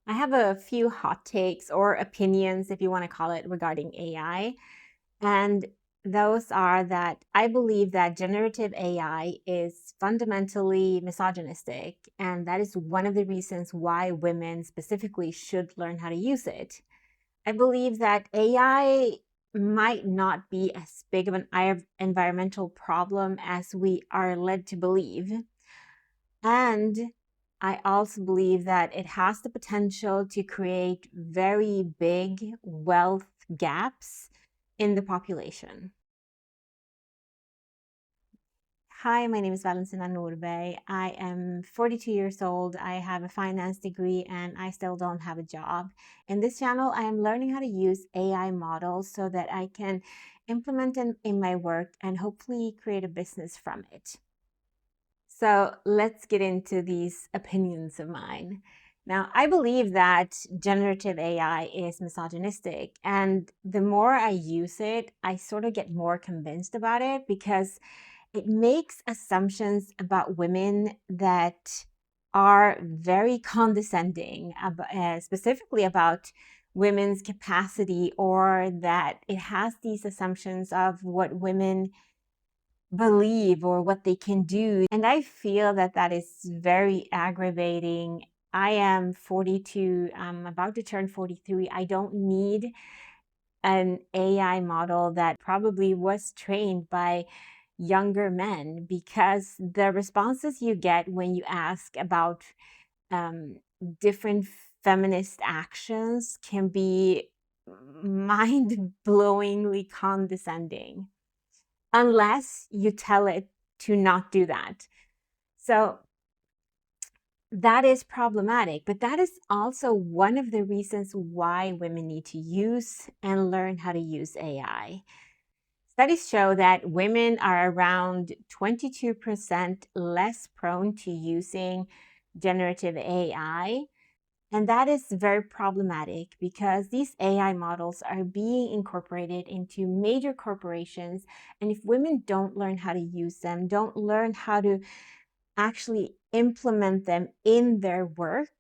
I have a few hot takes or opinions, if you want to call it, regarding AI. And those are that I believe that generative AI is fundamentally misogynistic. And that is one of the reasons why women specifically should learn how to use it. I believe that AI might not be as big of an environmental problem as we are led to believe. And I also believe that it has the potential to create very big wealth gaps in the population. Hi, my name is Valentina Norberg. I am 42 years old. I have a finance degree and I still don't have a job. In this channel, I am learning how to use AI models so that I can implement them in my work and hopefully create a business from it. So let's get into these opinions of mine. Now, I believe that generative AI is misogynistic, and the more I use it, I sort of get more convinced about it because it makes assumptions about women that are very condescending, specifically about women's capacity, or that it has these assumptions of what women believe or what they can do. And I feel that that is very aggravating. I am 42, I'm about to turn 43. I don't need an AI model that probably was trained by younger men, because the responses you get when you ask about um, different feminist actions can be mind-blowingly condescending unless you tell it to not do that. So that is problematic, but that is also one of the reasons why women need to use and learn how to use AI. Studies show that women are around 22% less prone to using generative AI. And that is very problematic because these AI models are being incorporated into major corporations. And if women don't learn how to use them, don't learn how to actually implement them in their work,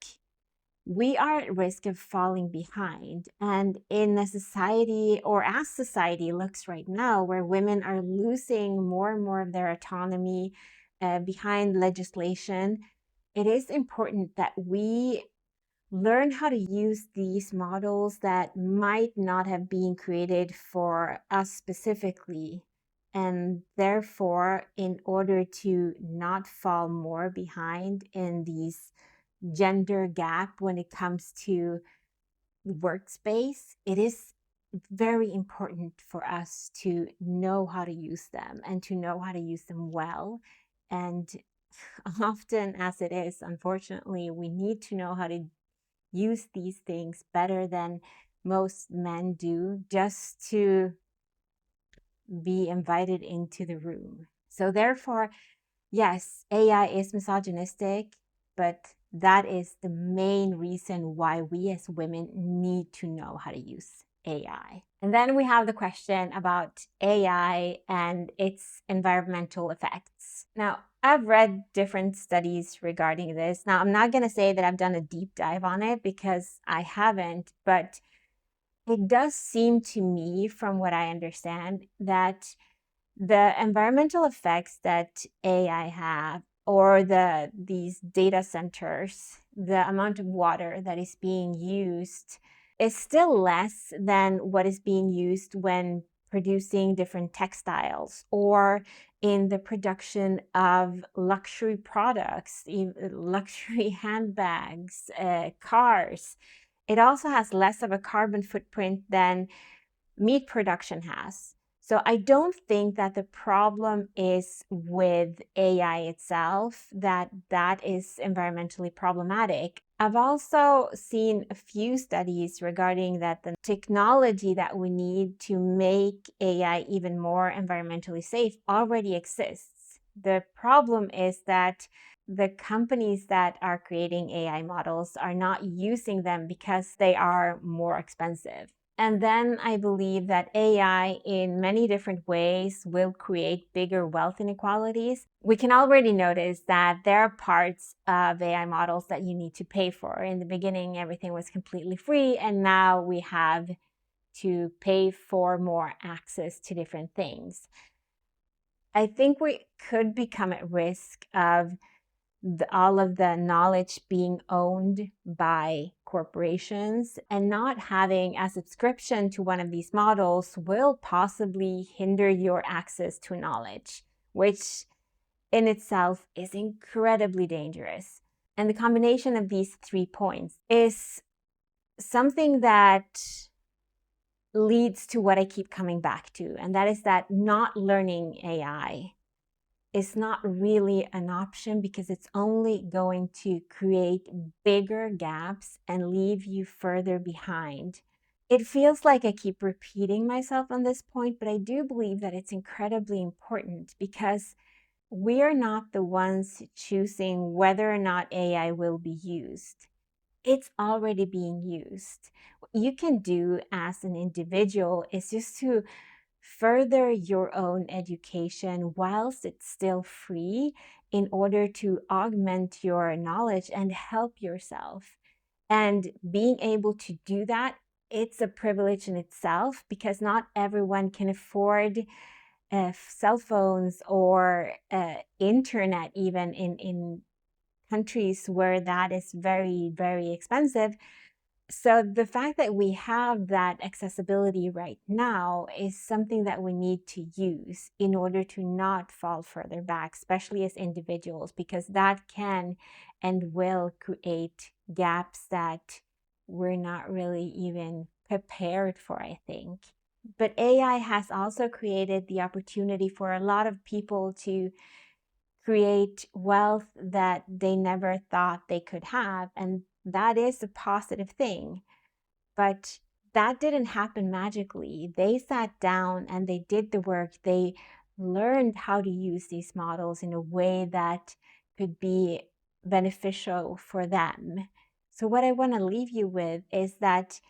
we are at risk of falling behind. And in a society, or as society looks right now, where women are losing more and more of their autonomy behind legislation, it is important that we learn how to use these models that might not have been created for us specifically. And therefore, in order to not fall more behind in these gender gap when it comes to workspace, it is very important for us to know how to use them and to know how to use them well. And often as it is, unfortunately, we need to know how to use these things better than most men do just to be invited into the room. So therefore, yes, AI is misogynistic, but that is the main reason why we as women need to know how to use AI. And then we have the question about AI and its environmental effects. Now, I've read different studies regarding this. Now, I'm not going to say that I've done a deep dive on it because I haven't, but it does seem to me, from what I understand, that the environmental effects that AI have, or these data centers, the amount of water that is being used is still less than what is being used when producing different textiles or in the production of luxury products, luxury handbags, cars. It also has less of a carbon footprint than meat production has. So I don't think that the problem is with AI itself, that is environmentally problematic. I've also seen a few studies regarding that the technology that we need to make AI even more environmentally safe already exists. The problem is that the companies that are creating AI models are not using them because they are more expensive. And then I believe that AI in many different ways will create bigger wealth inequalities. We can already notice that there are parts of AI models that you need to pay for. In the beginning, everything was completely free, and now we have to pay for more access to different things. I think we could become at risk of all of the knowledge being owned by corporations, and not having a subscription to one of these models will possibly hinder your access to knowledge, which in itself is incredibly dangerous. And the combination of these 3 points is something that leads to what I keep coming back to, and that is that not learning AI is not really an option, because it's only going to create bigger gaps and leave you further behind. It feels like I keep repeating myself on this point, but I do believe that it's incredibly important, because we are not the ones choosing whether or not AI will be used. It's already being used. What you can do as an individual is just to further your own education whilst it's still free, in order to augment your knowledge and help yourself. And being able to do that, it's a privilege in itself, because not everyone can afford cell phones or internet, even in countries where that is very, very expensive. So the fact that we have that accessibility right now is something that we need to use in order to not fall further back, especially as individuals, because that can and will create gaps that we're not really even prepared for, I think. But AI has also created the opportunity for a lot of people to create wealth that they never thought they could have. And that is a positive thing. But that didn't happen magically. They sat down and they did the work. They learned how to use these models in a way that could be beneficial for them. So what I want to leave you with is that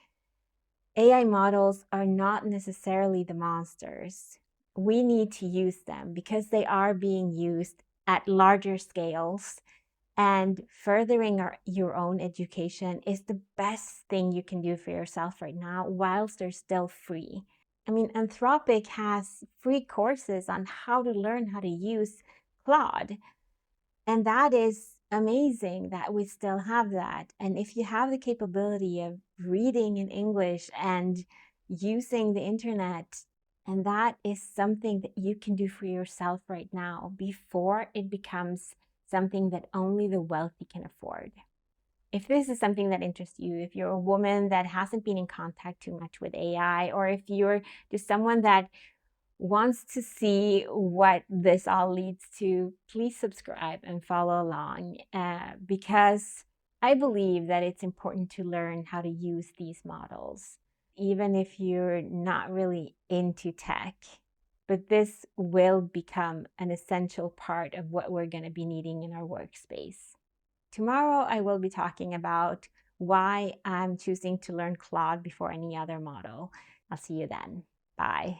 AI models are not necessarily the monsters. We need to use them because they are being used at larger scales, and furthering your own education is the best thing you can do for yourself right now whilst they're still free. I mean, Anthropic has free courses on how to learn how to use Claude. And that is amazing that we still have that. And if you have the capability of reading in English and using the internet, and that is something that you can do for yourself right now before it becomes something that only the wealthy can afford. If this is something that interests you, if you're a woman that hasn't been in contact too much with AI, or if you're just someone that wants to see what this all leads to, please subscribe and follow along, because I believe that it's important to learn how to use these models, even if you're not really into tech. But this will become an essential part of what we're going to be needing in our workspace. Tomorrow, I will be talking about why I'm choosing to learn Claude before any other model. I'll see you then. Bye.